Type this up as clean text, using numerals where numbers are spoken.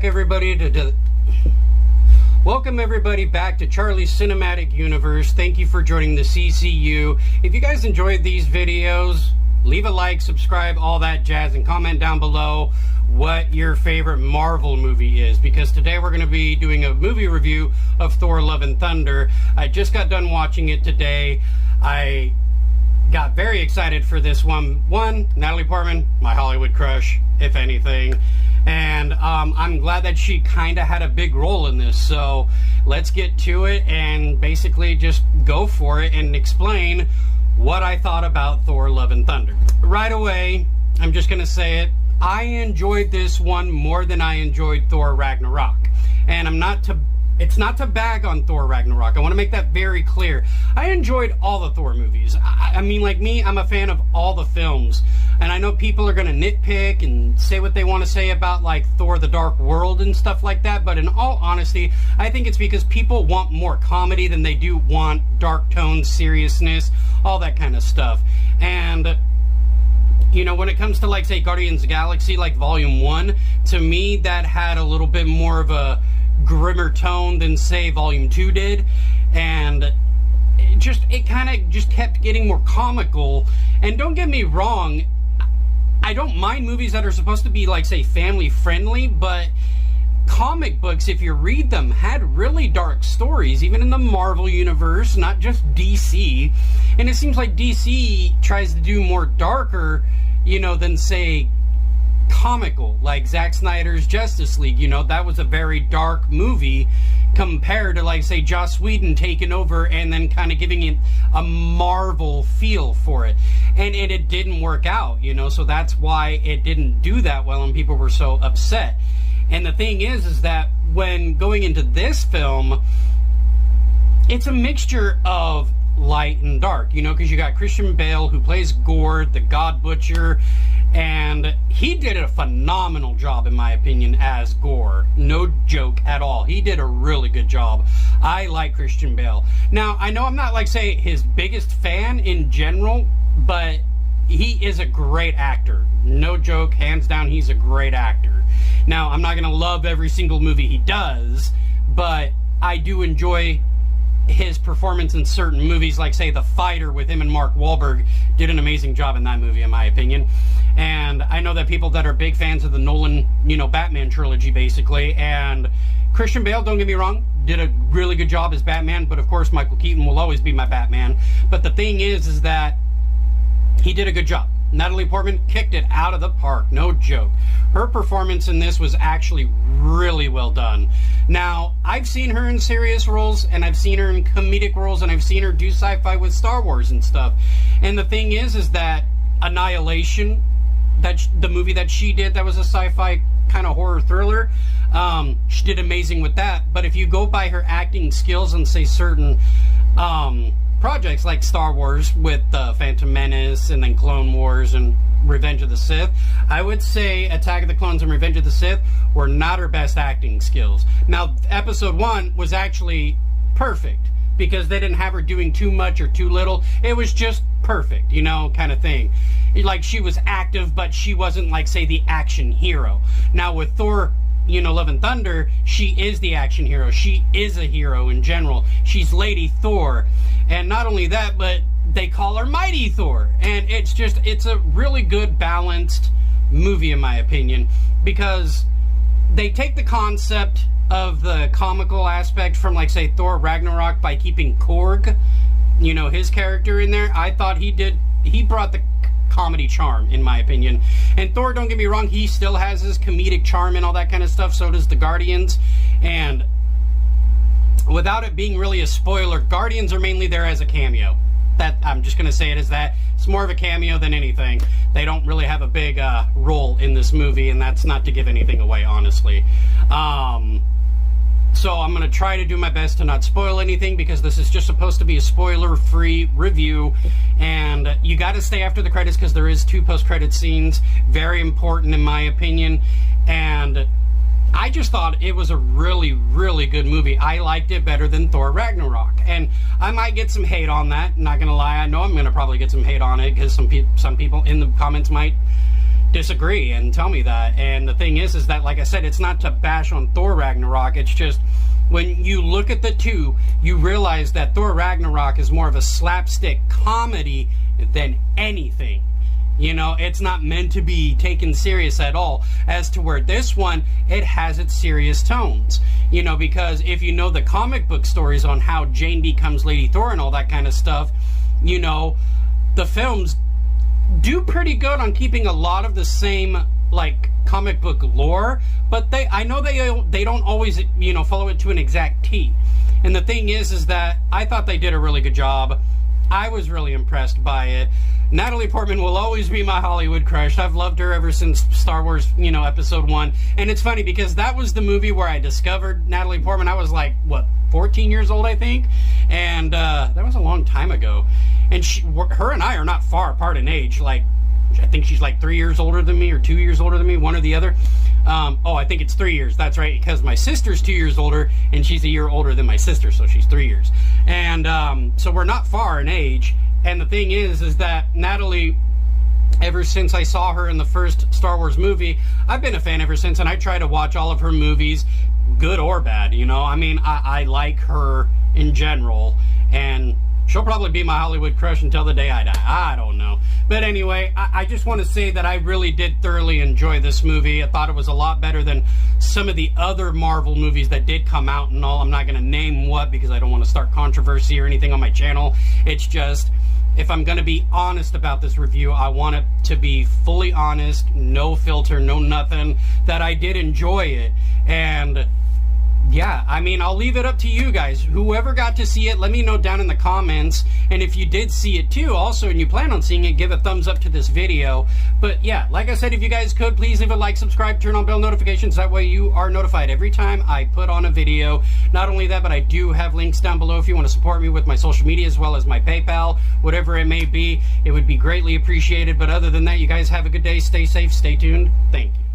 back, everybody, welcome everybody back to Charlie's Cinematic Universe. Thank you for joining the CCU. If you guys enjoyed these videos, leave a like, subscribe, all that jazz, and comment down below what your favorite Marvel movie is, because today we're going to be doing a movie review of Thor: Love and Thunder. I just got done watching it today. I got very excited for this one. Natalie Portman, my Hollywood crush, if anything. And I'm glad that she kind of had a big role in this. So let's get to it and basically just go for it and explain what I thought about Thor: Love and Thunder. Right away, I'm just going to say it. I enjoyed this one more than I enjoyed Thor Ragnarok. And it's not to bag on Thor Ragnarok. I want to make that very clear. I enjoyed all the Thor movies. I mean, like me, I'm a fan of all the films. And I know people are going to nitpick and say what they want to say about, like, Thor: The Dark World and stuff like that. But in all honesty, I think it's because people want more comedy than they do want dark tones, seriousness, all that kind of stuff. And you know, when it comes to, like, say, Guardians of the Galaxy, like, Volume 1, to me, that had a little bit more of a grimmer tone than, say, Volume 2 did. And it kind of just kept getting more comical. And don't get me wrong, I don't mind movies that are supposed to be, like, say, family-friendly, but comic books, if you read them, had really dark stories, even in the Marvel universe, not just DC. And it seems like DC tries to do more darker, you know, than, say, comical, like Zack Snyder's Justice League. You know, that was a very dark movie compared to, like, say, Joss Whedon taking over and then kind of giving it a Marvel feel for it. And it didn't work out, you know, so that's why it didn't do that well and people were so upset. And the thing is that when going into this film, it's a mixture of light and dark, you know, because you got Christian Bale, who plays Gore, the God Butcher, and he did a phenomenal job, in my opinion, as Gore. No joke at all. He did a really good job. I like Christian Bale. Now, I know I'm not, like, say, his biggest fan in general, but he is a great actor. No joke, hands down, he's a great actor. Now, I'm not going to love every single movie he does, but I do enjoy his performance in certain movies, like, say, The Fighter with him and Mark Wahlberg did an amazing job in that movie, in my opinion. And I know that people that are big fans of the Nolan, you know, Batman trilogy, basically, and Christian Bale, don't get me wrong, did a really good job as Batman, but of course Michael Keaton will always be my Batman. But the thing is that he did a good job. Natalie Portman kicked it out of the park, no joke. Her performance in this was actually really well done. Now, I've seen her in serious roles, and I've seen her in comedic roles, and I've seen her do sci-fi with Star Wars and stuff. And the thing is that Annihilation, the movie that she did, that was a sci-fi kind of horror thriller, she did amazing with that. But if you go by her acting skills and say certain projects like Star Wars with Phantom Menace and then Clone Wars and Revenge of the Sith, I would say Attack of the Clones and Revenge of the Sith were not her best acting skills. Now, Episode 1 was actually perfect because they didn't have her doing too much or too little. It was just perfect, you know, kind of thing. Like, she was active, but she wasn't, like, say, the action hero. Now, with Thor, you know, Love and Thunder, she is the action hero. She is a hero in general. She's Lady Thor. And not only that, but they call her Mighty Thor. And it's a really good, balanced movie, in my opinion, because they take the concept of the comical aspect from, like, say, Thor Ragnarok by keeping Korg, you know, his character in there. I thought he brought the comedy charm, in my opinion. And Thor, don't get me wrong, he still has his comedic charm and all that kind of stuff. So does the Guardians. And without it being really a spoiler, Guardians are mainly there as a cameo. That, I'm just going to say it as that. It's more of a cameo than anything. They don't really have a big role in this movie, and that's not to give anything away, honestly. So I'm going to try to do my best to not spoil anything, because this is just supposed to be a spoiler-free review. And you got to stay after the credits, because there is 2 post-credit scenes. Very important, in my opinion. And I just thought it was a really, really good movie. I liked it better than Thor Ragnarok. And I might get some hate on that, not gonna lie. I know I'm gonna probably get some hate on it, because some people in the comments might disagree and tell me that. And the thing is that, like I said, it's not to bash on Thor Ragnarok. It's just when you look at the two, you realize that Thor Ragnarok is more of a slapstick comedy than anything. You know, it's not meant to be taken serious at all. As to where this one, it has its serious tones. You know, because if you know the comic book stories on how Jane becomes Lady Thor and all that kind of stuff, you know, the films do pretty good on keeping a lot of the same, like, comic book lore, but I know they don't always, you know, follow it to an exact T. And the thing is that I thought they did a really good job. I was really impressed by it. Natalie Portman will always be my Hollywood crush. I've loved her ever since Star Wars, you know, Episode 1. And it's funny because that was the movie where I discovered Natalie Portman. I was like, what, 14 years old, I think? And that was a long time ago. And her and I are not far apart in age. Like, I think she's like 3 years older than me or 2 years older than me, one or the other. Oh, I think it's 3 years. That's right, because my sister's 2 years older, and she's a year older than my sister, so she's 3 years. And so we're not far in age. And the thing is that Natalie, ever since I saw her in the first Star Wars movie, I've been a fan ever since, and I try to watch all of her movies, good or bad, you know? I mean, I like her in general, and she'll probably be my Hollywood crush until the day I die. I don't know. But anyway, I just want to say that I really did thoroughly enjoy this movie. I thought it was a lot better than some of the other Marvel movies that did come out and all. I'm not going to name what because I don't want to start controversy or anything on my channel. It's just, if I'm going to be honest about this review, I want it to be fully honest, no filter, no nothing, that I did enjoy it. And yeah, I mean, I'll leave it up to you guys. Whoever got to see it, let me know down in the comments. And if you did see it too, also, and you plan on seeing it, give a thumbs up to this video. But yeah, like I said, if you guys could, please leave a like, subscribe, turn on bell notifications. That way you are notified every time I put on a video. Not only that, but I do have links down below if you want to support me with my social media as well as my PayPal, whatever it may be. It would be greatly appreciated. But other than that, you guys have a good day. Stay safe, stay tuned. Thank you.